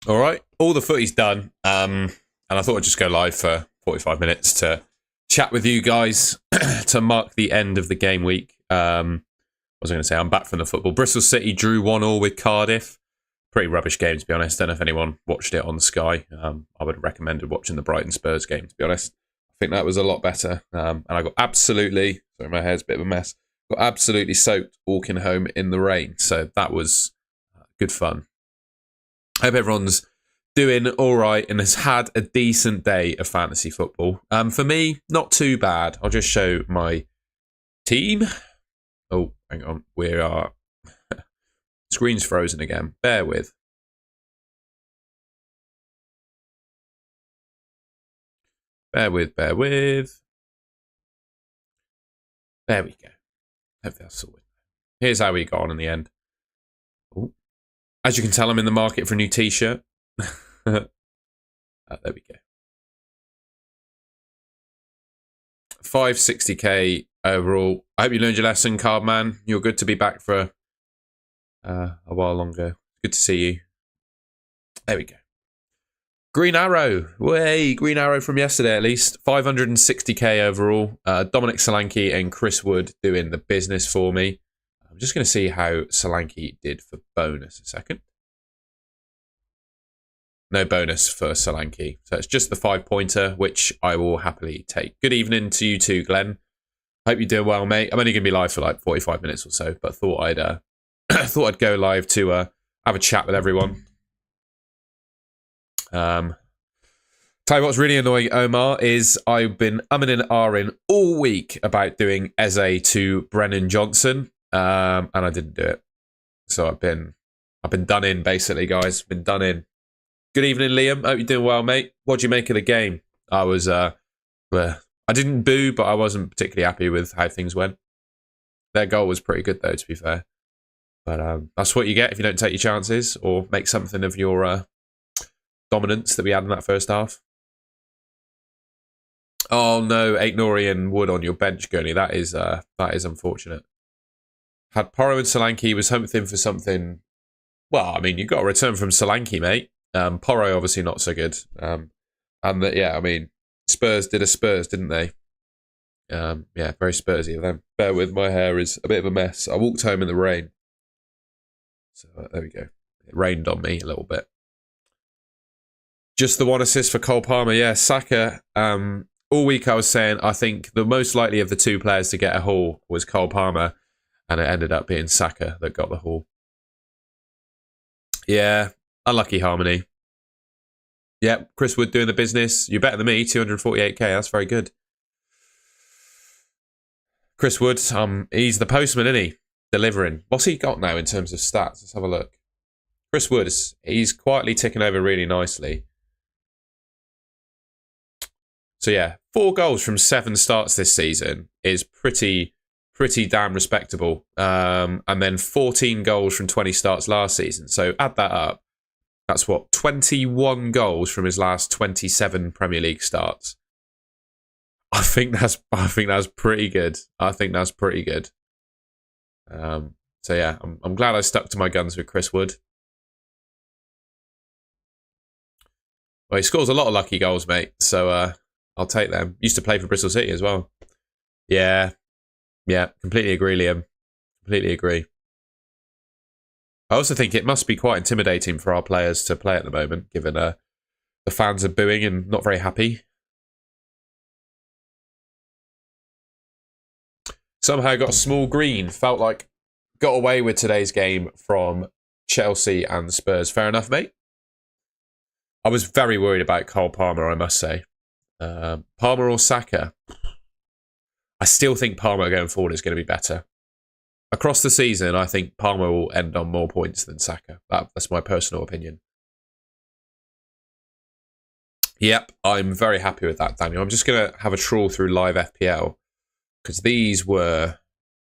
All right, all the footy's done, and I thought I'd just go live for 45 minutes to chat with you guys to mark the end of the game week. What was I going to say? I'm back from the football. Bristol City drew 1-1 with Cardiff. Pretty rubbish game, to be honest. Don't know if anyone watched it on Sky. I would have recommended watching the Brighton Spurs game, to be honest. I think that was a lot better. And I got absolutely, sorry, my hair's a bit of a mess, got absolutely soaked walking home in the rain. So that was good fun. I hope everyone's doing all right and has had a decent day of fantasy football. For me, not too bad. I'll just show my team. Oh, hang on. We are... Screen's frozen again. Bear with. Bear with. There we go. Hope that's sorted. Here's how we got on in the end. Ooh. As you can tell, I'm in the market for a new t-shirt. There we go. 560k overall. I hope you learned your lesson, Cardman. You're good to be back for a while longer. Good to see you. There we go. Green Arrow. Way, Green Arrow from yesterday at least. 560k overall. Dominic Solanke and Chris Wood doing the business for me. I'm just going to see how Solanke did for bonus a second. No bonus for Solanke. So it's just the 5-pointer, which I will happily take. Good evening to you too, Glenn. Hope you're doing well, mate. I'm only going to be live for like 45 minutes or so, but thought I'd thought I'd go live to have a chat with everyone. Tell you what's really annoying, Omar, is I've been umming and ahhing all week about doing Eze to Brennan Johnson, and I didn't do it. So I've been done in, basically, guys. Been done in. Good evening, Liam. Hope you're doing well, mate. What do you make of the game? I was, I didn't boo, but I wasn't particularly happy with how things went. Their goal was pretty good, though, to be fair. But that's what you get if you don't take your chances or make something of your dominance that we had in that first half. Oh no, Aitnori and Wood on your bench, Gurney. That is unfortunate. Had Porro and Solanke, was hoping for something. Well, I mean, you got a return from Solanke, mate. Porro obviously not so good. And that, yeah, I mean, Spurs did a Spurs, didn't they? Yeah, very Spursy of them. Bear with, my hair is a bit of a mess. I walked home in the rain. So there we go. It rained on me a little bit. Just the one assist for Cole Palmer. Yeah, Saka. All week I was saying I think the most likely of the two players to get a haul was Cole Palmer, and it ended up being Saka that got the haul. Yeah, unlucky Harmony. Yep, Chris Wood doing the business. You're better than me, 248k. That's very good. Chris Wood, he's the postman, isn't he? Delivering. What's he got now in terms of stats? Let's have a look. Chris Wood, he's quietly ticking over really nicely. So yeah, 4 goals from 7 starts this season is pretty damn respectable. And then 14 goals from 20 starts last season. So add that up. That's what, 21 goals from his last 27 Premier League starts. I think that's pretty good. I think that's pretty good. So yeah, I'm glad I stuck to my guns with Chris Wood. Well, he scores a lot of lucky goals, mate. So I'll take them. Used to play for Bristol City as well. Yeah, completely agree, Liam. Completely agree. I also think it must be quite intimidating for our players to play at the moment, given the fans are booing and not very happy. Somehow got a small green. Felt like got away with today's game from Chelsea and Spurs. Fair enough, mate. I was very worried about Cole Palmer, I must say. Palmer or Saka? I still think Palmer going forward is going to be better. Across the season, I think Palmer will end on more points than Saka. That's my personal opinion. Yep, I'm very happy with that, Daniel. I'm just going to have a trawl through live FPL because these were,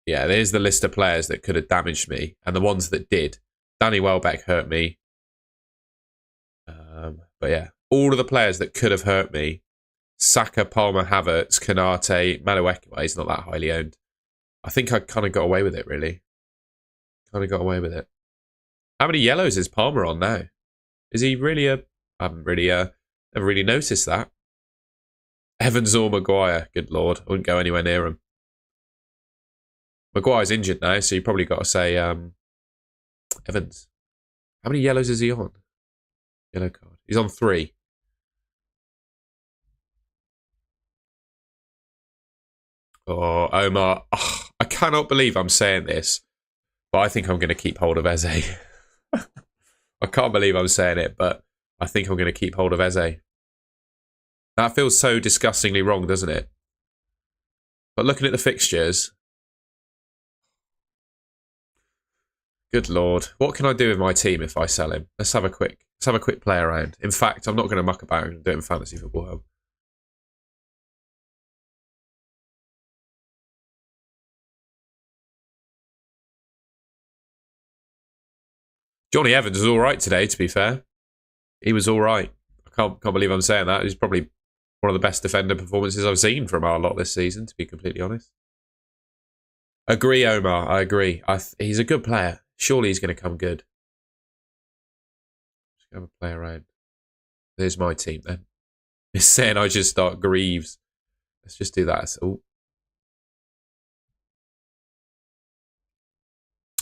yeah, there's the list of players that could have damaged me and the ones that did. Danny Welbeck hurt me. But yeah, all of the players that could have hurt me, Saka, Palmer, Havertz, Kanate, Madueke, well, he's not that highly owned. I think I kind of got away with it, really. Kind of got away with it. How many yellows is Palmer on now? Is he really a... I haven't really, never really noticed that. Evans or Maguire, good lord. I wouldn't go anywhere near him. Maguire's injured now, so you probably got to say Evans. How many yellows is he on? Yellow card. He's on 3. Oh, Omar. Oh, I cannot believe I'm saying this, but I think I'm going to keep hold of Eze. I can't believe I'm saying it, but I think I'm going to keep hold of Eze. That feels so disgustingly wrong, doesn't it? But looking at the fixtures, good lord, what can I do with my team if I sell him? Let's have a quick play around. In fact, I'm not going to muck about and do it in Fantasy Football Hub. Johnny Evans was all right today, to be fair. He was all right. I can't believe I'm saying that. He's probably one of the best defender performances I've seen from our lot this season, to be completely honest. Agree, Omar. I agree. He's a good player. Surely he's going to come good. Just have a play around. There's my team then. It's saying I just start Greaves. Let's just do that. Oh.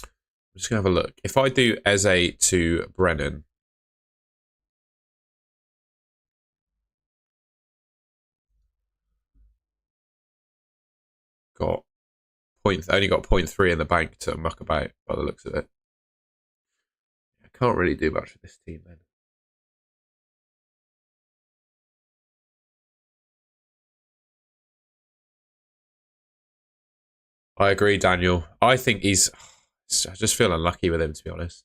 I'm just going to have a look. If I do Eze to Brennan, only got 0.3 in the bank to muck about by the looks of it. I can't really do much with this team then. I agree, Daniel. I think I just feel unlucky with him, to be honest.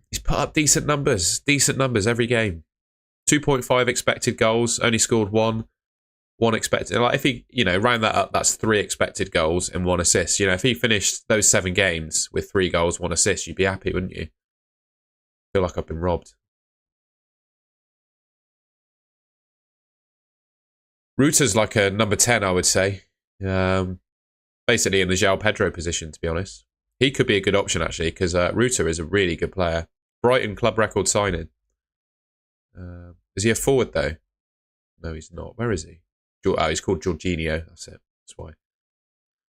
He's put up decent numbers every game. 2.5 expected goals, only scored one expected. Like if he, round that up, that's 3 expected goals and 1 assist. If he finished those 7 games with 3 goals, 1 assist, you'd be happy, wouldn't you? Feel like I've been robbed. Ruter's like a number 10, I would say. Basically in the João Pedro position, to be honest. He could be a good option, actually, because Ruter is a really good player. Brighton club record signing. Is he a forward, though? No, he's not. Where is he? He's called Jorginho. That's it. That's why.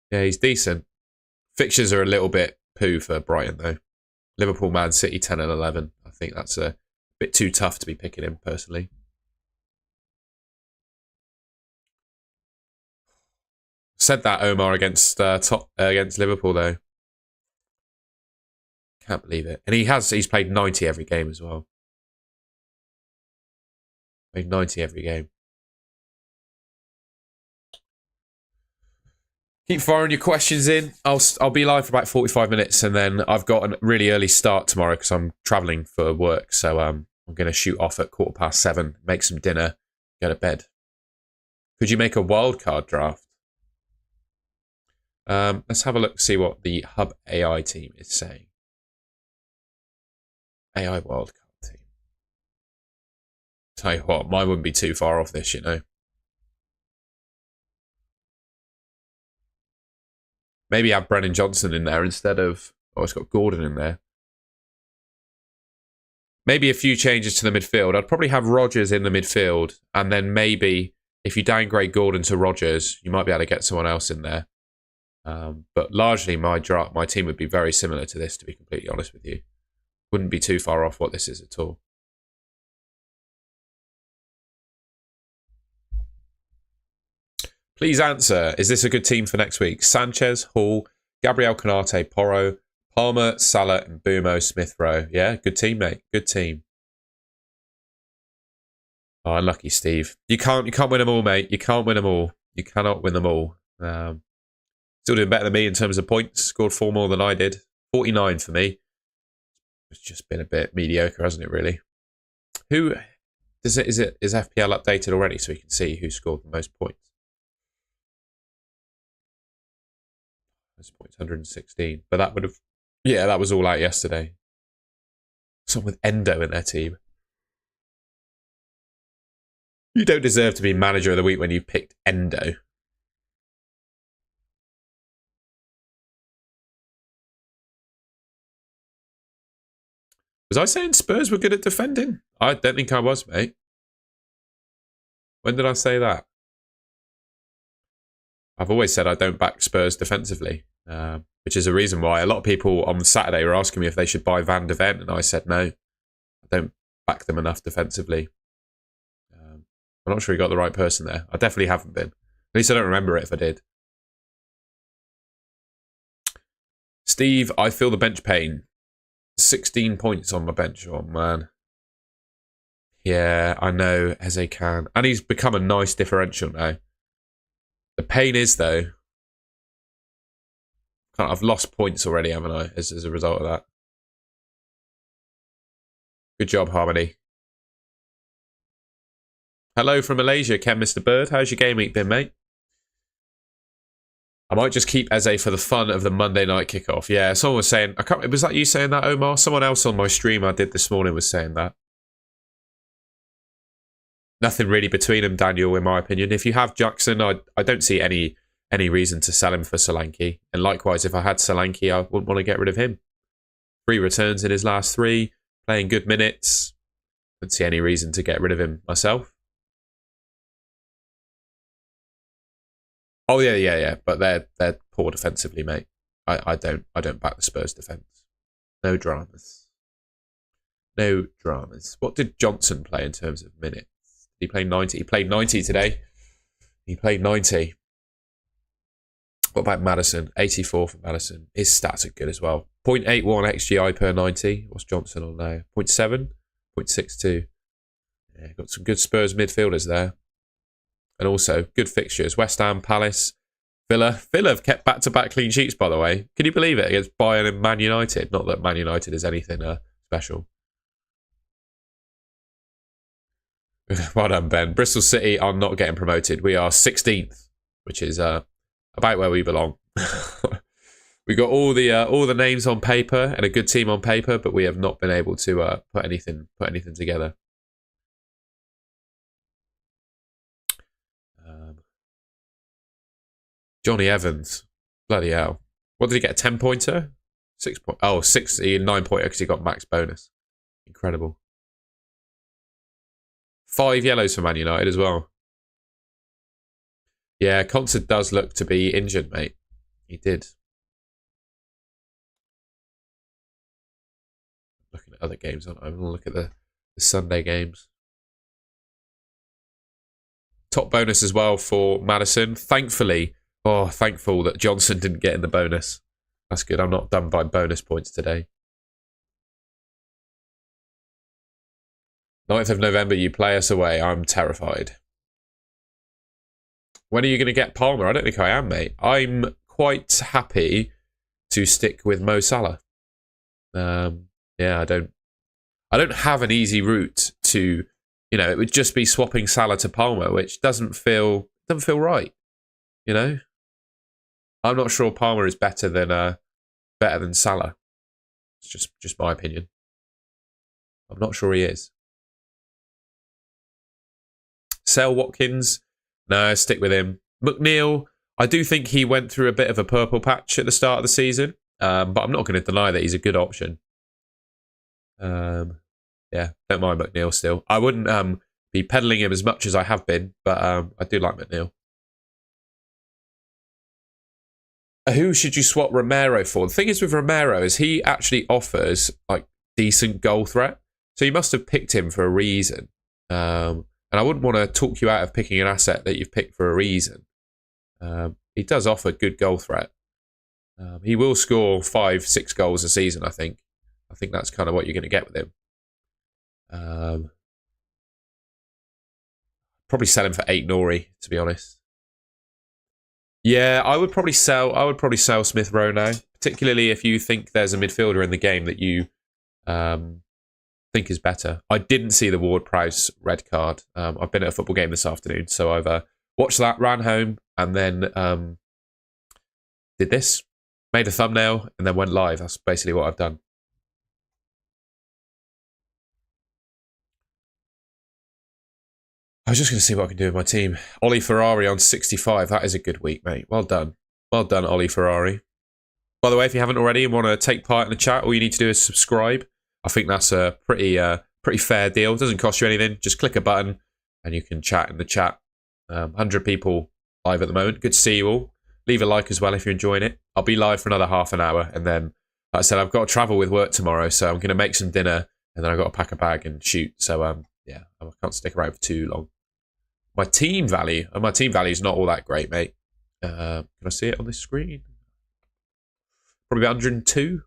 Yeah, he's decent. Fixtures are a little bit poo for Brighton, though. Liverpool, Man City, 10 and 11. I think that's a bit too tough to be picking him, personally. Said that, Omar, against Liverpool, though. Can't believe it. And he's played 90 every game as well. Played 90 every game. Keep firing your questions in. I'll be live for about 45 minutes, and then I've got a really early start tomorrow because I'm travelling for work. So I'm going to shoot off at 7:15, make some dinner, go to bed. Could you make a wildcard draft? Let's have a look, see what the Hub AI team is saying. AI wildcard team. Tell you what, mine wouldn't be too far off this, Maybe have Brennan Johnson in there instead of... Oh, it's got Gordon in there. Maybe a few changes to the midfield. I'd probably have Rodgers in the midfield. And then maybe if you downgrade Gordon to Rodgers, you might be able to get someone else in there. But largely my team would be very similar to this, to be completely honest with you. Wouldn't be too far off what this is at all. Please answer. Is this a good team for next week? Sanchez, Hall, Gabriel Canate, Porro, Palmer, Salah, and Bumo, Smith Rowe. Yeah, good team, mate. Good team. Oh, unlucky, Steve. You can't win them all, mate. You can't win them all. You cannot win them all. Still doing better than me in terms of points. Scored 4 more than I did. 49 for me. It's just been a bit mediocre, hasn't it, really? Is FPL updated already so we can see who scored the most points? Most points, 116. But that would have... Yeah, that was all out yesterday. Someone with Endo in their team. You don't deserve to be manager of the week when you picked Endo. Was I saying Spurs were good at defending? I don't think I was, mate. When did I say that? I've always said I don't back Spurs defensively, which is a reason why a lot of people on Saturday were asking me if they should buy Van de Ven, and I said no, I don't back them enough defensively. I'm not sure you got the right person there. I definitely haven't been. At least I don't remember it if I did. Steve, I feel the bench pain. 16 points on my bench. Oh, man. Yeah, I know, Eze can. And he's become a nice differential now. The pain is, though, I've lost points already, haven't I, as a result of that. Good job, Harmony. Hello from Malaysia, Ken Mr. Bird. How's your game week been, mate? I might just keep Eze for the fun of the Monday night kickoff. Yeah, someone was saying, was that you saying that, Omar? Someone else on my stream I did this morning was saying that. Nothing really between them, Daniel, in my opinion. If you have Jackson, I don't see any reason to sell him for Solanke. And likewise, if I had Solanke, I wouldn't want to get rid of him. 3 returns in his last 3, playing good minutes. Don't see any reason to get rid of him myself. Oh yeah. But they're poor defensively, mate. I don't back the Spurs defence. No dramas. No dramas. What did Johnson play in terms of minutes? He played 90. He played 90 today. He played 90. What about Maddison? 84 for Maddison. His stats are good as well. 0.81 XGI per 90. What's Johnson on now? 0.7? 0.62. Yeah, got some good Spurs midfielders there. And also, good fixtures. West Ham, Palace, Villa. Villa have kept back-to-back clean sheets, by the way. Can you believe it? Against Bayern and Man United. Not that Man United is anything special. Well done, Ben. Bristol City are not getting promoted. We are 16th, which is about where we belong. We got all the names on paper and a good team on paper, but we have not been able to put anything together. Johnny Evans, bloody hell! What did he get? A 10-pointer? 6 point? Oh, 9-pointer because he got max bonus. Incredible. 5 yellows for Man United as well. Yeah, Concert does look to be injured, mate. He did. Looking at other games, I'm going to look at the Sunday games. Top bonus as well for Maddison. Thankfully, thankful that Johnson didn't get in the bonus. That's good. I'm not done by bonus points today. 9th of November, you play us away. I'm terrified. When are you going to get Palmer? I don't think I am, mate. I'm quite happy to stick with Mo Salah. Yeah, I don't have an easy route to, it would just be swapping Salah to Palmer, which doesn't feel right. I'm not sure Palmer is better than Salah. It's just my opinion. I'm not sure he is. Sell Watkins. No, stick with him. McNeil, I do think he went through a bit of a purple patch at the start of the season, but I'm not going to deny that he's a good option. Yeah, don't mind McNeil still. I wouldn't be peddling him as much as I have been, but I do like McNeil. Who should you swap Romero for? The thing is with Romero is he actually offers like decent goal threat, so you must have picked him for a reason. And I wouldn't want to talk you out of picking an asset that you've picked for a reason. He does offer good goal threat. He will score 5-6 goals a season, I think. I think that's kind of what you're going to get with him. Probably sell him for 8 Nori, to be honest. Yeah, I would probably sell Smith Rowe now, particularly if you think there's a midfielder in the game that you think is better. I didn't see the Ward-Prowse red card. I've been at a football game this afternoon, so I've watched that, ran home, and then did this, made a thumbnail, and then went live. That's basically what I've done. I was just going to see what I can do with my team. Ollie Ferrari on 65. That is a good week, mate. Well done. Well done, Ollie Ferrari. By the way, if you haven't already and want to take part in the chat, all you need to do is subscribe. I think that's a pretty fair deal. It doesn't cost you anything. Just click a button and you can chat in the chat. 100 people live at the moment. Good to see you all. Leave a like as well if you're enjoying it. I'll be live for another half an hour, and then, like I said, I've got to travel with work tomorrow, so I'm going to make some dinner, and then I've got to pack a bag and shoot. So yeah, I can't stick around for too long. My team value is not all that great, mate. Can I see it on this screen? Probably 102.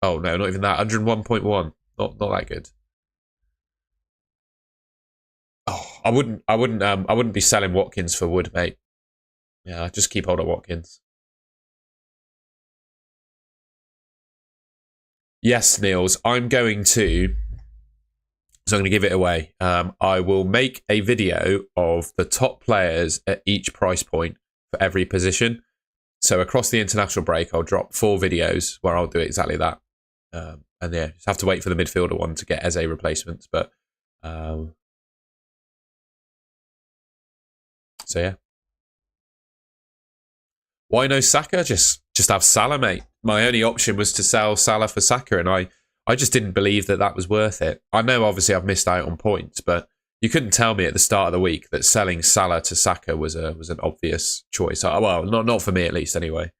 Oh no, not even that. 101.1. Not that good. Oh, I wouldn't be selling Watkins for Wood, mate. Yeah, just keep hold of Watkins. Yes, Niels, I'm going to give it away. I will make a video of the top players at each price point for every position. So across the international break, I'll drop 4 videos where I'll do exactly that. And yeah, just have to wait for the midfielder one to get Eze replacements. But so yeah. Why no Saka? Just have Salah, mate. My only option was to sell Salah for Saka, and I just didn't believe that was worth it. I know obviously I've missed out on points, but you couldn't tell me at the start of the week that selling Salah to Saka was an obvious choice. Well, not for me at least, anyway.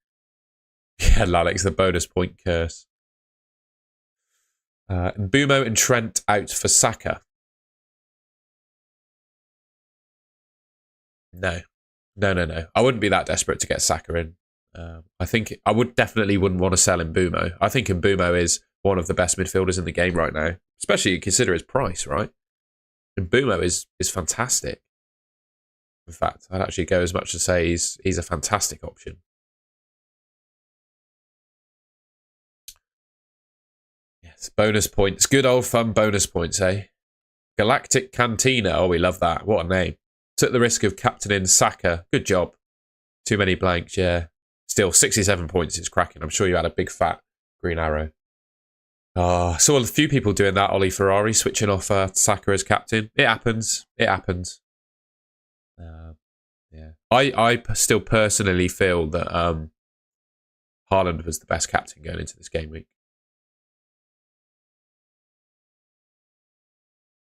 Yeah, Lalix, the bonus point curse. Mbumo and Trent out for Saka. No. I wouldn't be that desperate to get Saka in. I think I definitely wouldn't want to sell Mbumo. I think Mbumo is one of the best midfielders in the game right now, especially consider his price, right? Mbumo is fantastic. In fact, I'd actually go as much as say he's a fantastic option. Yes, bonus points. Good old fun bonus points, eh? Galactic Cantina. Oh, we love that. What a name. Took the risk of captaining Saka. Good job. Too many blanks, yeah. Still, 67 points is cracking. I'm sure you had a big fat green arrow. Oh, I saw a few people doing that, Ollie Ferrari, switching off Saka as captain. It happens. Yeah. I still personally feel that Haaland was the best captain going into this game week.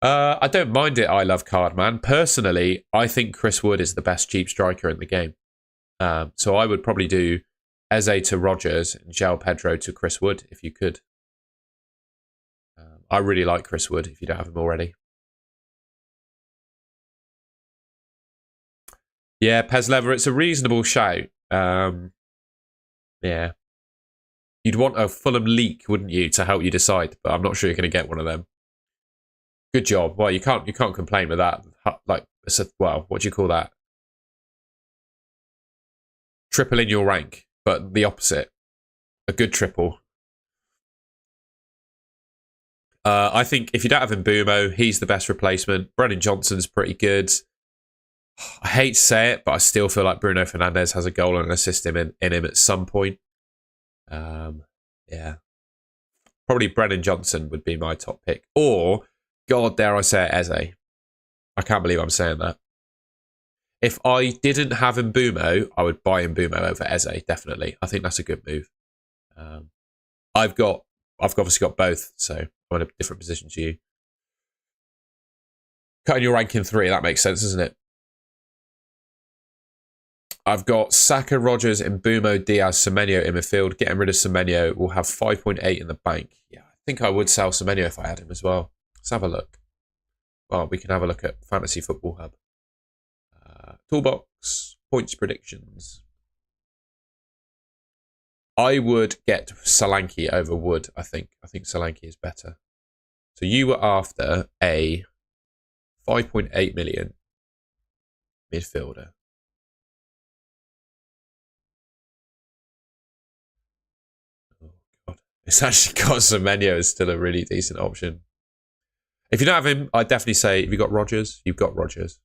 I don't mind it, I love Cardman. Personally, I think Chris Wood is the best cheap striker in the game. So I would probably do Eze to Rogers and João Pedro to Chris Wood if you could. I really like Chris Wood if you don't have him already. Yeah, Pez Lever, it's a reasonable shout. Yeah. You'd want a Fulham leak, wouldn't you, to help you decide, but I'm not sure you're going to get one of them. Good job. Well, you can't complain with that. Like, what do you call that? Triple in your rank, but the opposite. A good triple. I think if you don't have Mbumo, he's the best replacement. Brennan Johnson's pretty good. I hate to say it, but I still feel like Bruno Fernandes has a goal and an assist in him at some point. Yeah. Probably Brennan Johnson would be my top pick. Or, God, dare I say it, Eze. I can't believe I'm saying that. If I didn't have Mbumo, I would buy Mbumo over Eze, definitely. I think that's a good move. I've obviously got both, so I'm in a different position to you. Cutting your rank in 3, that makes sense, doesn't it? I've got Saka, Rogers, Mbumo, Diaz, Semenyo in midfield. Getting rid of Semenyo will have 5.8 in the bank. Yeah, I think I would sell Semenyo if I had him as well. Let's have a look. Well, we can have a look at Fantasy Football Hub. Toolbox, points predictions. I would get Solanke over Wood, I think. I think Solanke is better. So you were after a 5.8 million midfielder. Oh, God. It's actually got Semenyo is still a really decent option. If you don't have him, I'd definitely say, if you've got Rogers, you've got Rogers.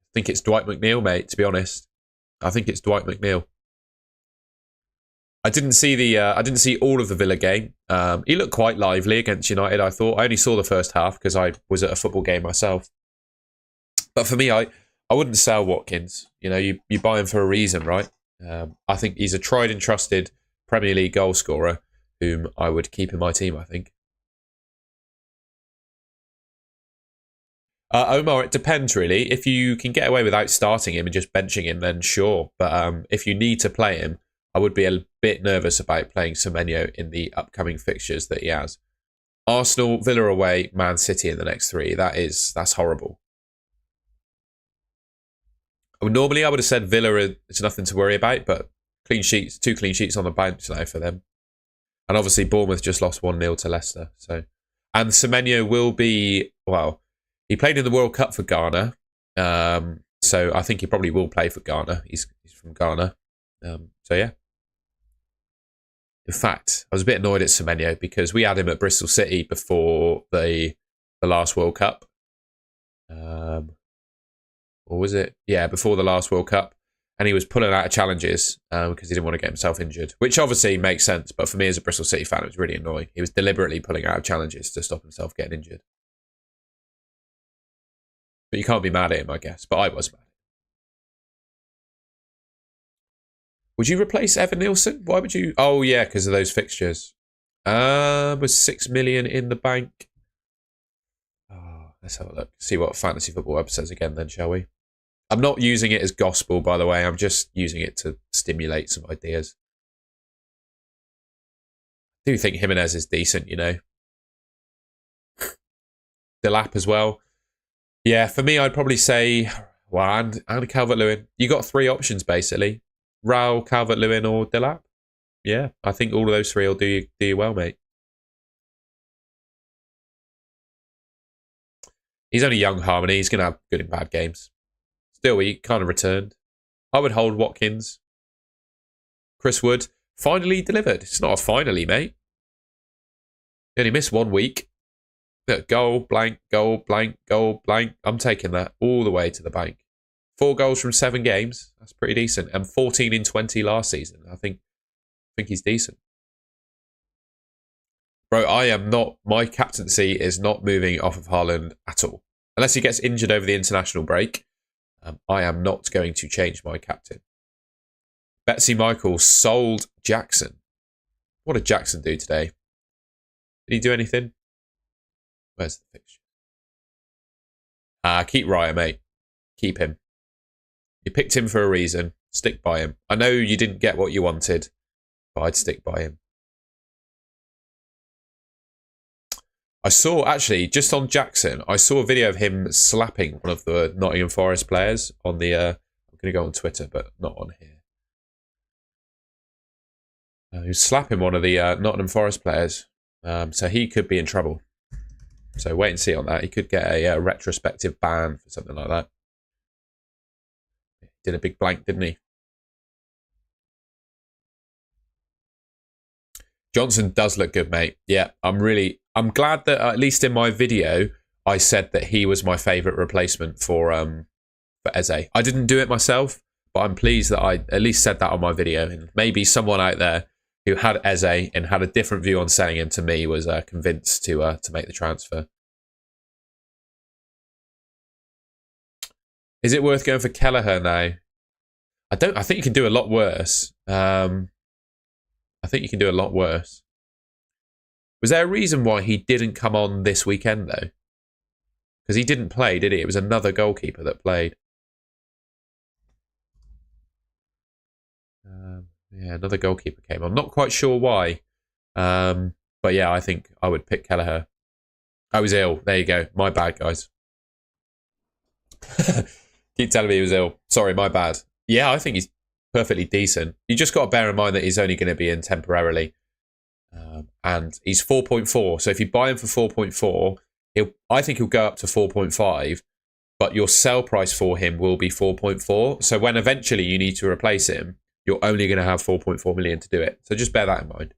I think it's Dwight McNeil, mate, to be honest. I think it's Dwight McNeil. I didn't see all of the Villa game. He looked quite lively against United, I thought. I only saw the first half because I was at a football game myself. But for me, I wouldn't sell Watkins. You know, you buy him for a reason, right? I think he's a tried and trusted Premier League goal scorer whom I would keep in my team, I think. Omar, it depends really. If you can get away without starting him and just benching him, then sure. But if you need to play him, I would be a bit nervous about playing Semenyo in the upcoming fixtures that he has. Arsenal, Villa away, Man City in the next three. That's horrible. Normally, I would have said Villa it's nothing to worry about, but clean sheets, 2 clean sheets on the bench now for them. And obviously, Bournemouth just lost 1-0 to Leicester. And Semenyo will be, well, he played in the World Cup for Ghana. So I think he probably will play for Ghana. He's from Ghana. So yeah. In fact, I was a bit annoyed at Semenyo because we had him at Bristol City before the last World Cup. Or was it? Yeah, before the last World Cup. And he was pulling out of challenges because he didn't want to get himself injured, which obviously makes sense. But for me as a Bristol City fan, it was really annoying. He was deliberately pulling out of challenges to stop himself getting injured. But you can't be mad at him, I guess. But I was mad. Would you replace Evan Nielsen? Why would you? Oh, yeah, because of those fixtures. Was 6 million in the bank? Oh, let's have a look. See what Fantasy Football Web says again then, shall we? I'm not using it as gospel, by the way. I'm just using it to stimulate some ideas. I do think Jimenez is decent, you know. Delap as well. Yeah, for me, I'd probably say, well, and Calvert-Lewin. You got 3 options, basically. Raul, Calvert-Lewin or Delap. Yeah, I think all of those 3 will do you well, mate. He's only young, Harmony. He's going to have good and bad games. Still, he kind of returned. I would hold Watkins. Chris Wood finally delivered. It's not a finally, mate. He only missed 1 week. Look, goal, blank, goal, blank, goal, blank. I'm taking that all the way to the bank. 4 goals from 7 games. That's pretty decent. And 14 in 20 last season. I think he's decent. Bro, my captaincy is not moving off of Haaland at all. Unless he gets injured over the international break, I am not going to change my captain. Betsy Michael sold Jackson. What did Jackson do today? Did he do anything? Where's the picture? Keep Raya, mate. Keep him. You picked him for a reason. Stick by him. I know you didn't get what you wanted, but I'd stick by him. I saw, actually, just on Jackson, I saw a video of him slapping one of the Nottingham Forest players on the... I'm going to go on Twitter, but not on here. He was slapping one of the Nottingham Forest players. So he could be in trouble. So wait and see on that. He could get a retrospective ban for something like that. Did a big blank, didn't he? Johnson does look good, mate. Yeah, I'm glad that at least in my video, I said that he was my favourite replacement for Eze. I didn't do it myself, but I'm pleased that I at least said that on my video. And maybe someone out there who had Eze and had a different view on selling him to me was convinced to make the transfer. Is it worth going for Kelleher now? I think you can do a lot worse. I think you can do a lot worse. Was there a reason why he didn't come on this weekend, though? Because he didn't play, did he? It was another goalkeeper that played. Yeah, another goalkeeper came on. Not quite sure why. But yeah, I think I would pick Kelleher. I was ill. There you go. My bad, guys. Keep telling me he was ill. Sorry, my bad. Yeah, I think he's perfectly decent. You just got to bear in mind that he's only going to be in temporarily. And he's 4.4. So if you buy him for 4.4, I think he'll go up to 4.5. But your sell price for him will be 4.4. So when eventually you need to replace him, you're only going to have 4.4 million to do it. So just bear that in mind.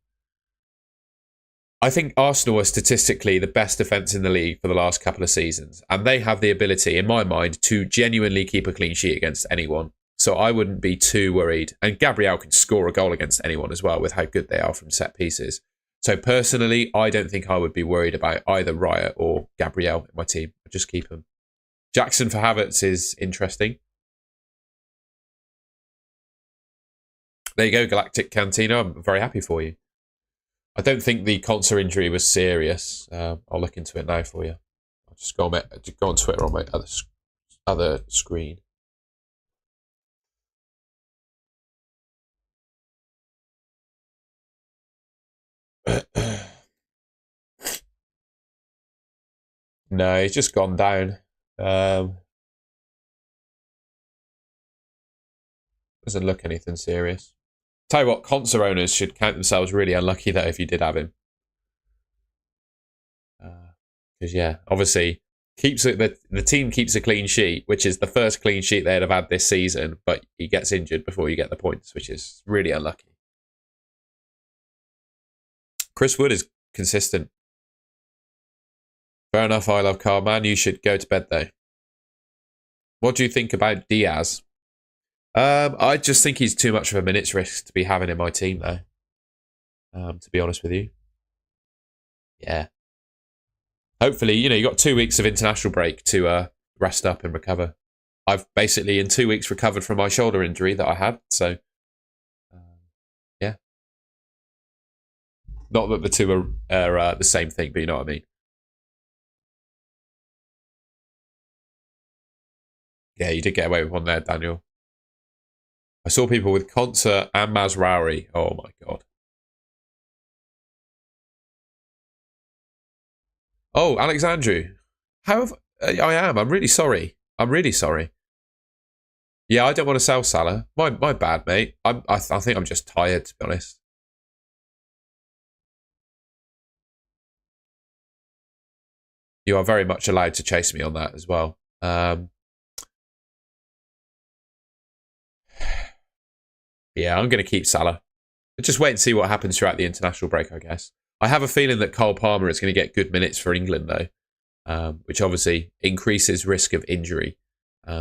I think Arsenal are statistically the best defence in the league for the last couple of seasons. And they have the ability, in my mind, to genuinely keep a clean sheet against anyone. So I wouldn't be too worried. And Gabriel can score a goal against anyone as well with how good they are from set pieces. So personally, I don't think I would be worried about either Raya or Gabriel in my team. I'd just keep them. Jackson for Havertz is interesting. There you go, Galactic Cantina. I'm very happy for you. I don't think the Conser injury was serious. I'll look into it now for you. I'll just go on Twitter on my other screen. No, he's just gone down. Doesn't look anything serious. Tell you what, Conser owners should count themselves really unlucky though if you did have him. Because yeah, obviously the team keeps a clean sheet, which is the first clean sheet they'd have had this season, but he gets injured before you get the points, which is really unlucky. Chris Wood is consistent. Fair enough, I love Cardman. You should go to bed though. What do you think about Diaz? I just think he's too much of a minutes risk to be having in my team though. To be honest with you. Yeah. Hopefully, you got 2 weeks of international break to rest up and recover. I've basically in 2 weeks recovered from my shoulder injury that I had, so yeah. Not that the two are the same thing, but you know what I mean. Yeah, you did get away with one there, Daniel. I saw people with Konsa and Mazraoui. Oh my god. Oh, Alexandru. I am. I'm really sorry. I'm really sorry. Yeah, I don't want to sell Salah. My bad, mate. I think I'm just tired, to be honest. You are very much allowed to chase me on that as well. Yeah, I'm going to keep Salah. Just wait and see what happens throughout the international break, I guess. I have a feeling that Cole Palmer is going to get good minutes for England, though, which obviously increases risk of injury.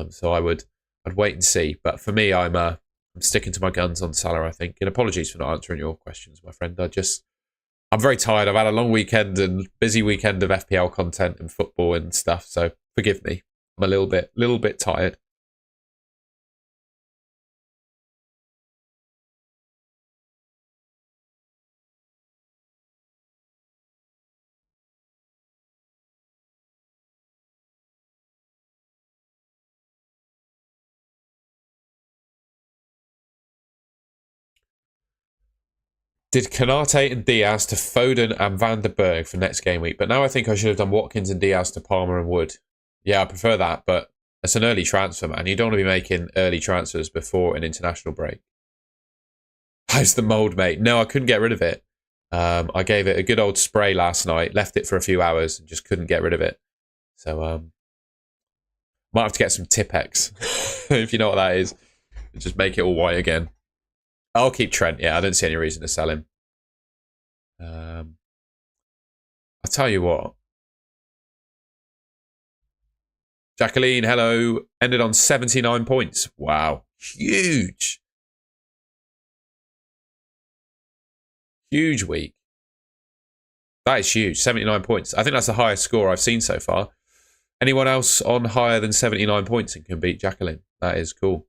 So I'd wait and see. But for me, I'm sticking to my guns on Salah, I think. And apologies for not answering your questions, my friend. I'm very tired. I've had a long weekend and busy weekend of FPL content and football and stuff. So forgive me. I'm a little bit tired. Did Kanate and Diaz to Foden and Van der Berg for next game week, but now I think I should have done Watkins and Diaz to Palmer and Wood. Yeah, I prefer that, but it's an early transfer, man. You don't want to be making early transfers before an international break. How's the mould, mate? No, I couldn't get rid of it. I gave it a good old spray last night, left it for a few hours, and just couldn't get rid of it. So, might have to get some Tipex, if you know what that is. Just make it all white again. I'll keep Trent. Yeah, I don't see any reason to sell him. I'll tell you what. Jacqueline, hello. Ended on 79 points. Wow. Huge. Huge week. That is huge. 79 points. I think that's the highest score I've seen so far. Anyone else on higher than 79 points and can beat Jacqueline? That is cool.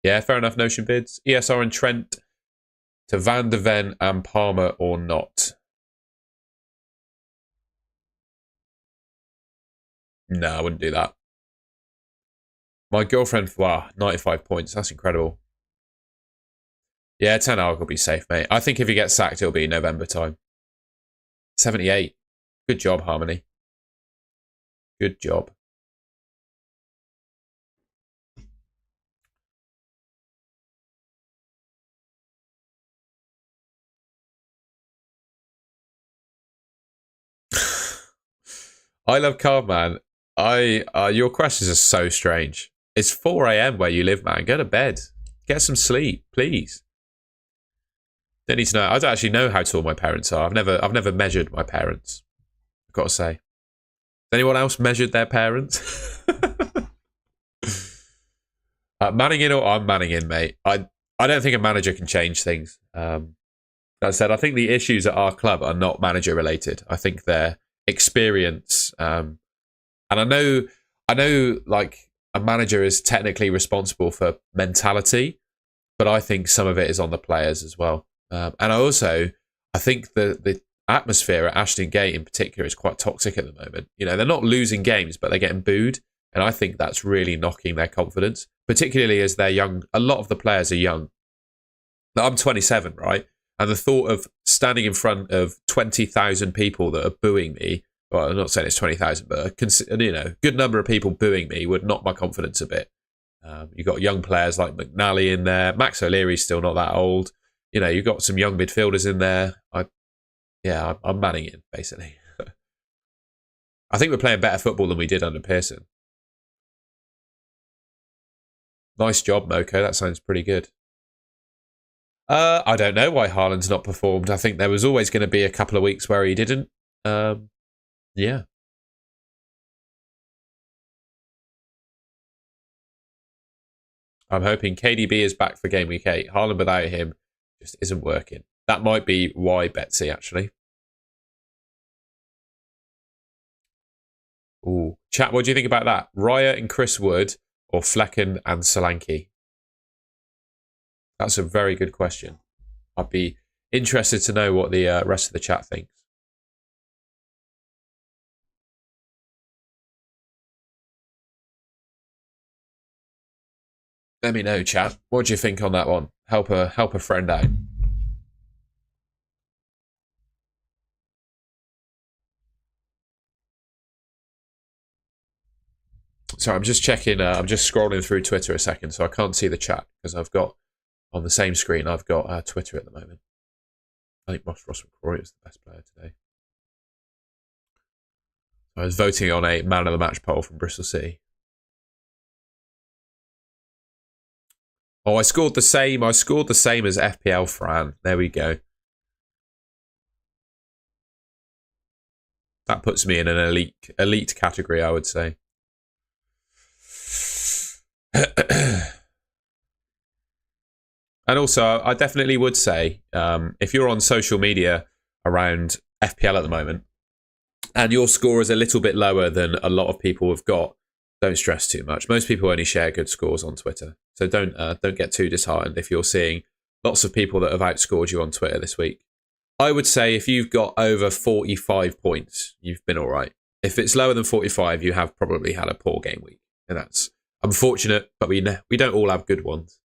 Yeah, fair enough. Notion bids. ESR and Trent to Van de Ven and Palmer or not? No, I wouldn't do that. My girlfriend, wow, 95 points. That's incredible. Yeah, Ten Hag will be safe, mate. I think if he gets sacked, it'll be November time. 78. Good job, Harmony. Good job. I love Cardman. Your questions are so strange. It's 4 a.m. where you live, man. Go to bed. Get some sleep, please. Don't need to know. I don't actually know how tall my parents are. I've never measured my parents. I've got to say. Has anyone else measured their parents? Manning in or I'm Manning in, mate. I don't think a manager can change things. That said, I think the issues at our club are not manager related. I think they're experience And I know, like a manager is technically responsible for mentality, but I think some of it is on the players as well. And I think the atmosphere at Ashton Gate in particular is quite toxic at the moment. You know, they're not losing games, but they're getting booed. And I think that's really knocking their confidence, particularly as they're young. A lot of the players are young. Now, I'm 27, right? And the thought of standing in front of 20,000 people that are booing me, well, I'm not saying it's 20,000, but a good number of people booing me would knock my confidence a bit. You've got young players like McNally in there. Max O'Leary's still not that old. You know, you've got some young midfielders in there. I'm manning it, basically. I think we're playing better football than we did under Pearson. Nice job, Moko. That sounds pretty good. I don't know why Haaland's not performed. I think there was always going to be a couple of weeks where he didn't. Yeah. I'm hoping KDB is back for game week 8. Haaland without him just isn't working. That might be why, Betsy, actually. Ooh. Chat, what do you think about that? Raya and Chris Wood or Flecken and Solanke? That's a very good question. I'd be interested to know what the rest of the chat thinks. Let me know, chat. What do you think on that one? Help a friend out. Sorry, I'm just checking. I'm just scrolling through Twitter a second, so I can't see the chat because I've got on the same screen. I've got Twitter at the moment. I think Ross McCrory is the best player today. I was voting on a man of the match poll from Bristol City. Oh, I scored the same. I scored the same as FPL Fran. There we go. That puts me in an elite category, I would say. And also, I definitely would say, if you're on social media around FPL at the moment, and your score is a little bit lower than a lot of people have got, don't stress too much. Most people only share good scores on Twitter, so don't get too disheartened if you're seeing lots of people that have outscored you on Twitter this week. I would say if you've got over 45 points, you've been all right. If it's lower than 45, you have probably had a poor game week, and that's unfortunate. But we don't all have good ones.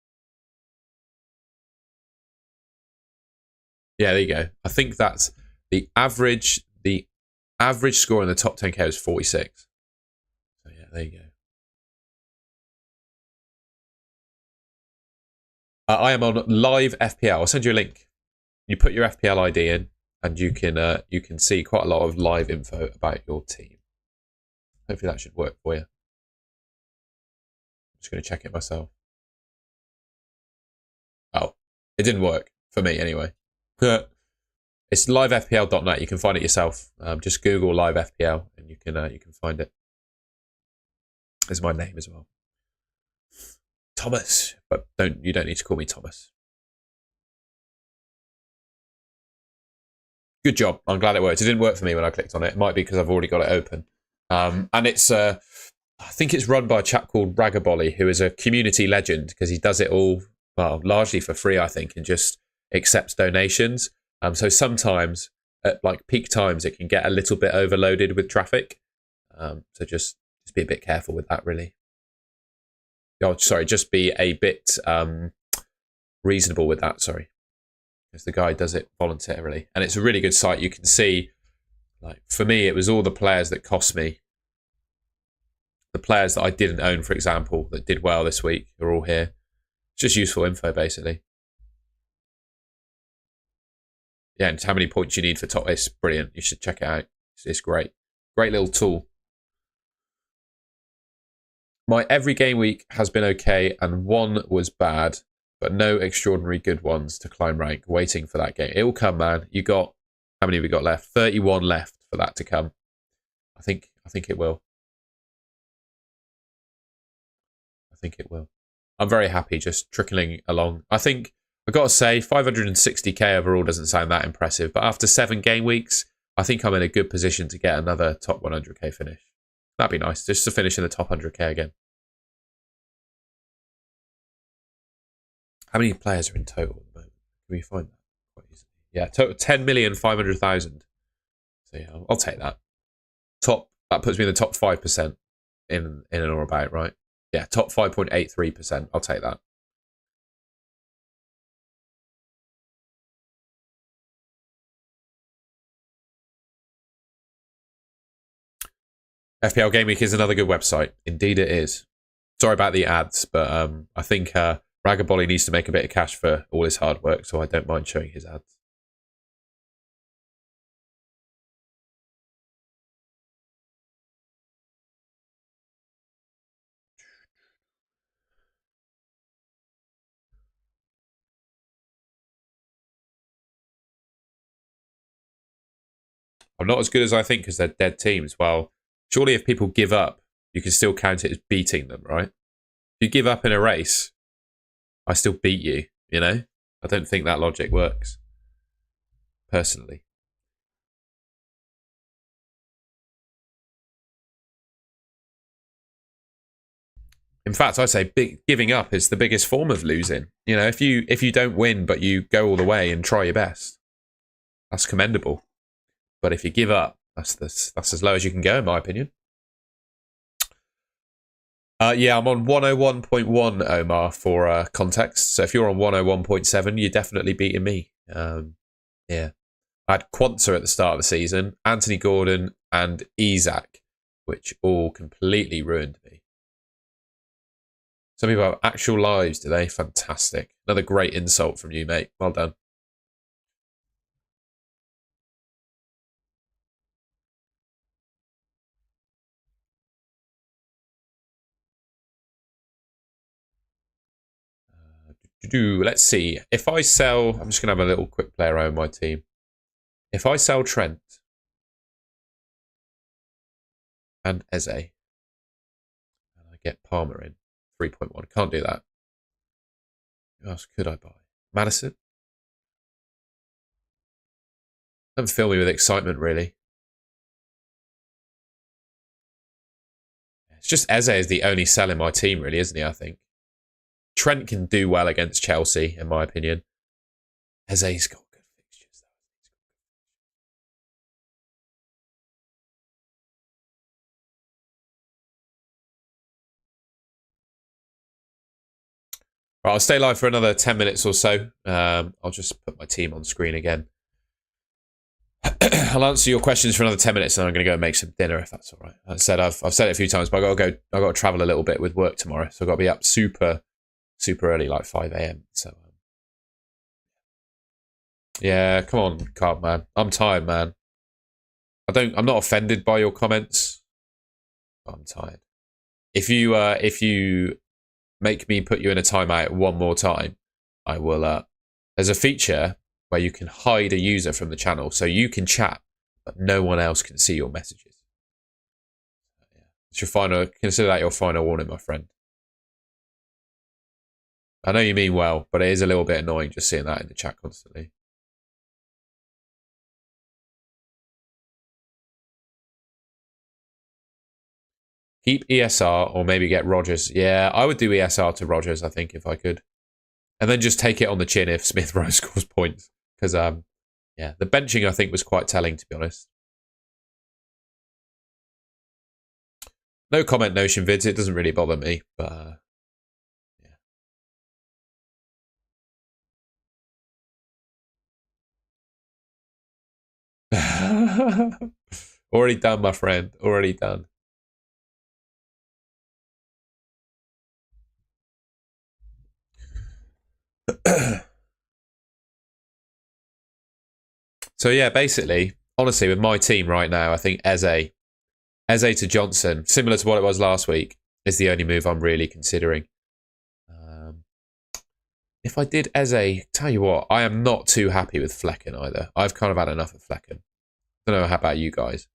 Yeah, there you go. I think that's the average. The average score in the top 10k is 46. So yeah, there you go. I am on live FPL. I'll send you a link. You put your FPL ID in, and you can see quite a lot of live info about your team. Hopefully that should work for you. I'm just going to check it myself. Oh, it didn't work for me anyway. It's livefpl.net. You can find it yourself. Just Google live FPL, and you can find it. It's my name as well, Thomas. But you don't need to call me Thomas. Good job. I'm glad it worked. It didn't work for me when I clicked on it. It might be because I've already got it open. And it's I think it's run by a chap called Ragabolly, who is a community legend because he does it all, well, largely for free, I think, and just accepts donations. So sometimes at like peak times, it can get a little bit overloaded with traffic. So just be a bit careful with that, really. Oh, sorry, just be a bit reasonable with that, sorry. Because the guy does it voluntarily. And it's a really good site. You can see, like, for me, it was all the players that cost me. The players that I didn't own, for example, that did well this week are all here. It's just useful info, basically. Yeah, and how many points you need for top. It's brilliant. You should check it out. It's great. Great little tool. My every game week has been okay, and one was bad, but no extraordinary good ones to climb rank. Waiting for that game. It will come, man. You got, how many have we got left? 31 left for that to come. I think it will. I think it will. I'm very happy just trickling along. I think I've got to say 560k overall doesn't sound that impressive, but after 7 game weeks, I think I'm in a good position to get another top 100k finish. That'd be nice, just to finish in the top 100k again. How many players are in total at the moment? Can we find that quite easily? Yeah, total 10,500,000. So yeah, I'll take that. That puts me in the top 5% in and or about, right? Yeah, top 5.83%. I'll take that. FPL Gameweek is another good website. Indeed it is. Sorry about the ads, but I think Ragabolly needs to make a bit of cash for all his hard work, so I don't mind showing his ads. I'm not as good as I think because they're dead teams. Well, surely if people give up, you can still count it as beating them, right? If you give up in a race, I still beat you, you know? I don't think that logic works, personally. In fact, I say giving up is the biggest form of losing. You know, if you don't win but you go all the way and try your best, that's commendable. But if you give up, that's as low as you can go, in my opinion. Yeah, I'm on 101.1, Omar, for context. So if you're on 101.7, you're definitely beating me. Yeah. I had Quanta at the start of the season, Anthony Gordon, and Isaac, which all completely ruined me. Some people have actual lives today. Fantastic. Another great insult from you, mate. Well done. Let's see. If I sell, I'm just going to have a little quick play around my team. If I sell Trent and Eze, and I get Palmer in 3.1, can't do that. Who else could I buy? Madison? Doesn't fill me with excitement, really. It's just Eze is the only sell in my team, really, isn't he? I think Trent can do well against Chelsea, in my opinion. Eze's got good fixtures, though. Right, I'll stay live for another 10 minutes or so. I'll just put my team on screen again. I'll answer your questions for another 10 minutes, and I'm going to go and make some dinner if that's all right. As I said, I've said it a few times, but I've got to travel a little bit with work tomorrow, so I've got to be up super early, like 5 a.m. So yeah, come on, Carb man. I'm tired, man. I'm not offended by your comments, but I'm tired. If you make me put you in a timeout one more time, I will. There's a feature where you can hide a user from the channel, so you can chat, but no one else can see your messages. It's your final. Consider that your final warning, my friend. I know you mean well, but it is a little bit annoying just seeing that in the chat constantly. Keep ESR or maybe get Rodgers. Yeah, I would do ESR to Rodgers, I think, if I could. And then just take it on the chin if Smith Rowe scores points. Because, yeah, the benching, I think, was quite telling, to be honest. No comment notion vids. It doesn't really bother me, but yeah. Already done, my friend. Already done. So, yeah, basically, honestly, with my team right now, I think Eze to Johnson, similar to what it was last week, is the only move I'm really considering. If I did Eze, tell you what, I am not too happy with Flecken either. I've kind of had enough of Flecken. I don't know how about you guys.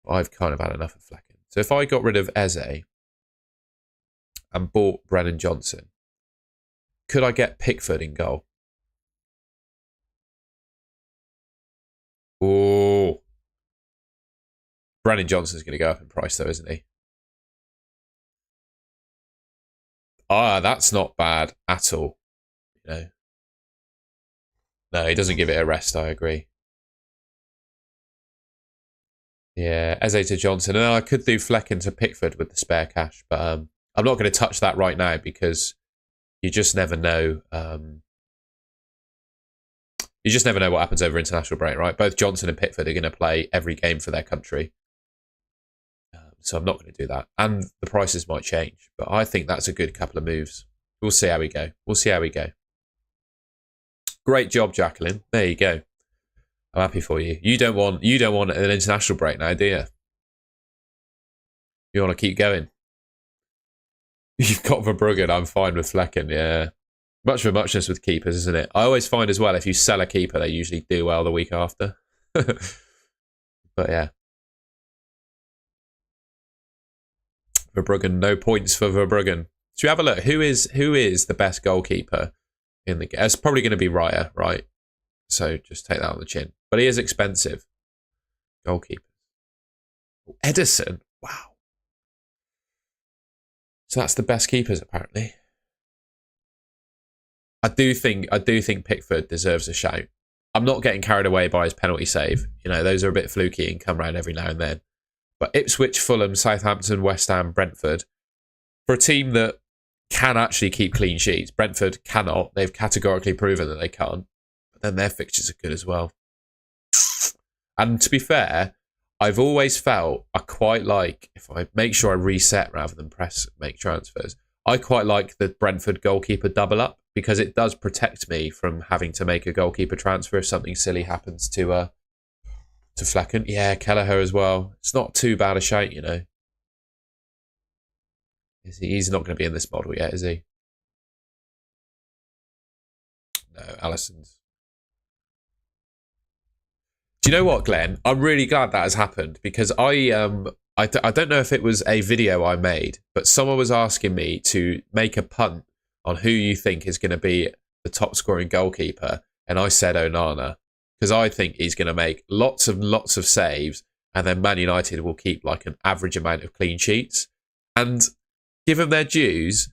I've kind of had enough of Flecken. So if I got rid of Eze and bought Brennan Johnson, could I get Pickford in goal? Oh, Brennan Johnson's going to go up in price though, isn't he? That's not bad at all. You know. No, he doesn't give it a rest, I agree. Yeah, Eze to Johnson. And I could do Flecken to Pickford with the spare cash, but I'm not going to touch that right now because you just never know. You just never know what happens over international break, right? Both Johnson and Pickford are going to play every game for their country. So I'm not going to do that. And the prices might change, but I think that's a good couple of moves. We'll see how we go. We'll see how we go. Great job, Jacqueline. There you go. I'm happy for you. You don't want an international break now, do you? You want to keep going. You've got Verbruggen. I'm fine with Flecken. Yeah, much for muchness with keepers, isn't it? I always find as well if you sell a keeper, they usually do well the week after. But yeah, Verbruggen. No points for Verbruggen. Should we have a look? Who is the best goalkeeper in the game? It's probably going to be Raya, right? So just take that on the chin. But he is expensive. Goalkeeper. Edison. Wow. So that's the best keepers apparently. I do think Pickford deserves a shout. I'm not getting carried away by his penalty save. You know, those are a bit fluky and come around every now and then. But Ipswich, Fulham, Southampton, West Ham, Brentford, for a team that can actually keep clean sheets, Brentford cannot. They've categorically proven that they can't. But then their fixtures are good as well. And to be fair, I've always felt I quite like, if I make sure I reset rather than press make transfers, I quite like the Brentford goalkeeper double up because it does protect me from having to make a goalkeeper transfer if something silly happens to Flecken. Yeah, Kelleher as well. It's not too bad a shout, you know. He's not going to be in this model yet, is he? No, Alisson's. Do you know what, Glenn? I'm really glad that has happened because I don't know if it was a video I made, but someone was asking me to make a punt on who you think is going to be the top scoring goalkeeper, and I said Onana because I think he's going to make lots of saves, and then Man United will keep like an average amount of clean sheets. And give them their dues,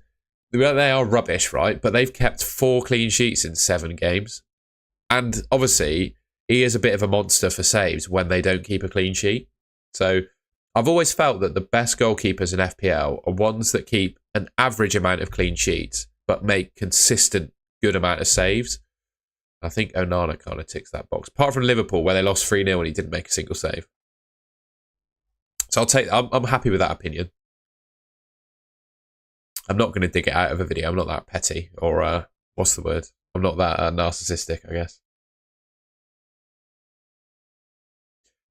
they are rubbish, right? But they've kept 4 clean sheets in 7 games, and obviously he is a bit of a monster for saves when they don't keep a clean sheet. So I've always felt that the best goalkeepers in FPL are ones that keep an average amount of clean sheets, but make consistent good amount of saves. I think Onana kind of ticks that box. Apart from Liverpool, where they lost 3-0 and he didn't make a single save. So I'm happy with that opinion. I'm not going to dig it out of a video. I'm not that petty. Or, what's the word? I'm not that narcissistic, I guess.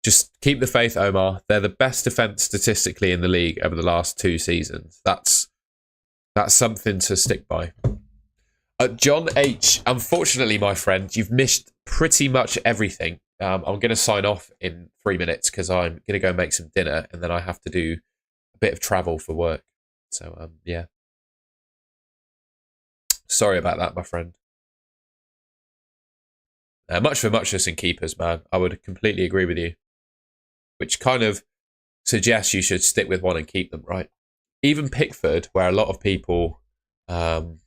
Just keep the faith, Omar. They're the best defence statistically in the league over the last 2 seasons. That's something to stick by. John H. Unfortunately, my friend, you've missed pretty much everything. I'm going to sign off in 3 minutes because I'm going to go make some dinner and then I have to do a bit of travel for work. So, yeah. Sorry about that, my friend. Much for muchness in keepers, man. I would completely agree with you. Which kind of suggests you should stick with one and keep them, right? Even Pickford, where a lot of people owned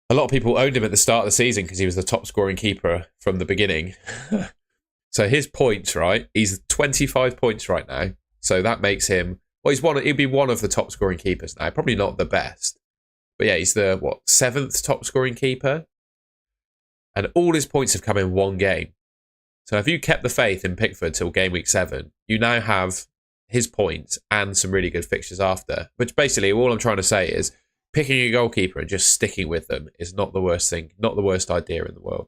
him at the start of the season because he was the top scoring keeper from the beginning. So his points, right? He's 25 points right now. So that makes him, well, he'd be one of the top scoring keepers now. Probably not the best. But yeah, he's the, 7th top scoring keeper? And all his points have come in one game. So if you kept the faith in Pickford till game week 7, you now have his points and some really good fixtures after. Which basically, all I'm trying to say is picking a goalkeeper and just sticking with them is not the worst thing, not the worst idea in the world.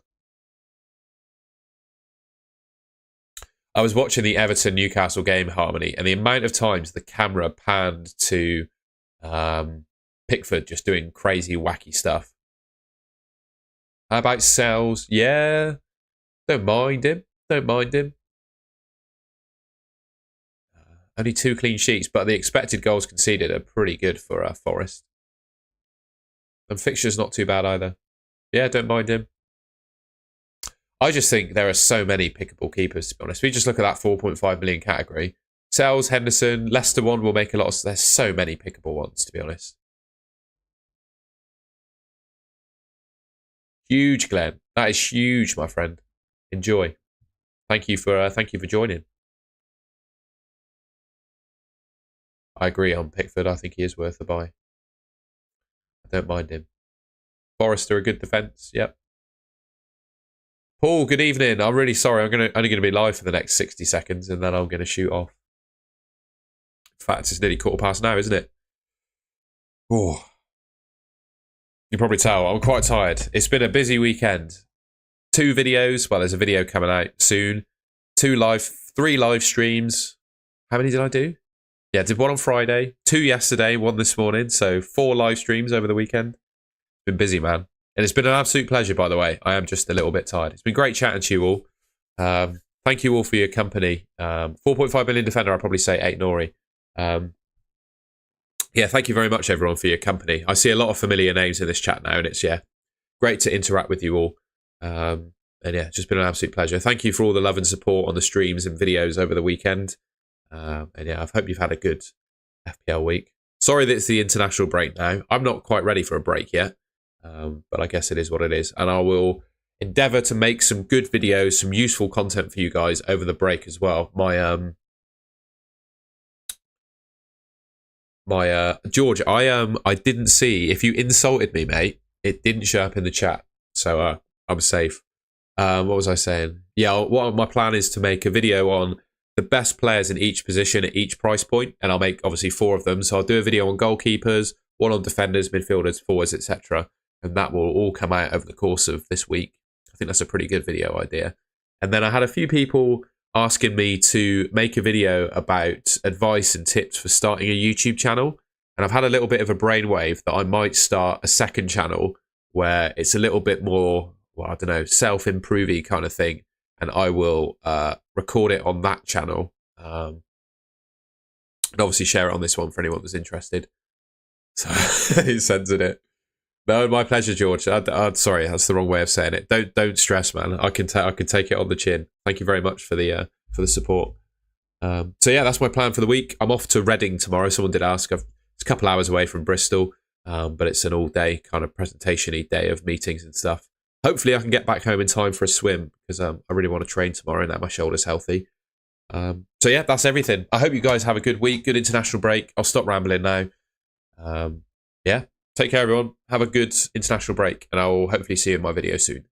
I was watching the Everton-Newcastle game, Harmony, and the amount of times the camera panned to Pickford just doing crazy, wacky stuff. How about Sells? Yeah. Don't mind him. Only 2 clean sheets, but the expected goals conceded are pretty good for Forest. And fixture's not too bad either. Yeah, don't mind him. I just think there are so many pickable keepers, to be honest. If we just look at that 4.5 million category, Sells, Henderson, Leicester one will make a lot of... There's so many pickable ones, to be honest. Huge, Glenn. That is huge, my friend. Enjoy. Thank you for joining. I agree on Pickford. I think he is worth a buy. I don't mind him. Forrester, a good defence. Yep. Paul, good evening. I'm really sorry. I'm only going to be live for the next 60 seconds and then I'm going to shoot off. In fact, it's nearly 1:15 now, isn't it? Oh. You can probably tell, I'm quite tired. It's been a busy weekend. 2 videos. Well, there's a video coming out soon. 3 live streams. How many did I do? Yeah, I did 1 on Friday, 2 yesterday, 1 this morning. So 4 live streams over the weekend. Been busy, man. And it's been an absolute pleasure, by the way. I am just a little bit tired. It's been great chatting to you all. Thank you all for your company. 4.5 million defender, I'll probably say 8 Nori. Yeah, thank you very much, everyone, for your company. I see a lot of familiar names in this chat now, and it's, great to interact with you all. And yeah, just been an absolute pleasure. Thank you for all the love and support on the streams and videos over the weekend. And yeah, I hope you've had a good FPL week. Sorry that it's the international break now. I'm not quite ready for a break yet, but I guess it is what it is. And I will endeavour to make some good videos, some useful content for you guys over the break as well. George, I didn't see, if you insulted me, mate, it didn't show up in the chat, so I'm safe. What was I saying? Yeah, what my plan is to make a video on the best players in each position at each price point, and I'll make obviously 4 of them. So I'll do a video on goalkeepers, 1 on defenders, midfielders, forwards, etc., and that will all come out over the course of this week. I think that's a pretty good video idea. And then I had a few people asking me to make a video about advice and tips for starting a YouTube channel. And I've had a little bit of a brainwave that I might start a second channel where it's a little bit more, well, I don't know, self-improvey kind of thing. And I will record it on that channel. And obviously share it on this one for anyone that's interested. So he censored it. No, my pleasure, George. I'm sorry, that's the wrong way of saying it. Don't stress, man. I can take it on the chin. Thank you very much for the support. So yeah, that's my plan for the week. I'm off to Reading tomorrow. Someone did ask. It's a couple hours away from Bristol, but it's an all-day kind of presentation-y day of meetings and stuff. Hopefully, I can get back home in time for a swim because I really want to train tomorrow now my shoulder's healthy. So yeah, that's everything. I hope you guys have a good week, good international break. I'll stop rambling now. Yeah. Take care, everyone. Have a good international break, and I will hopefully see you in my video soon.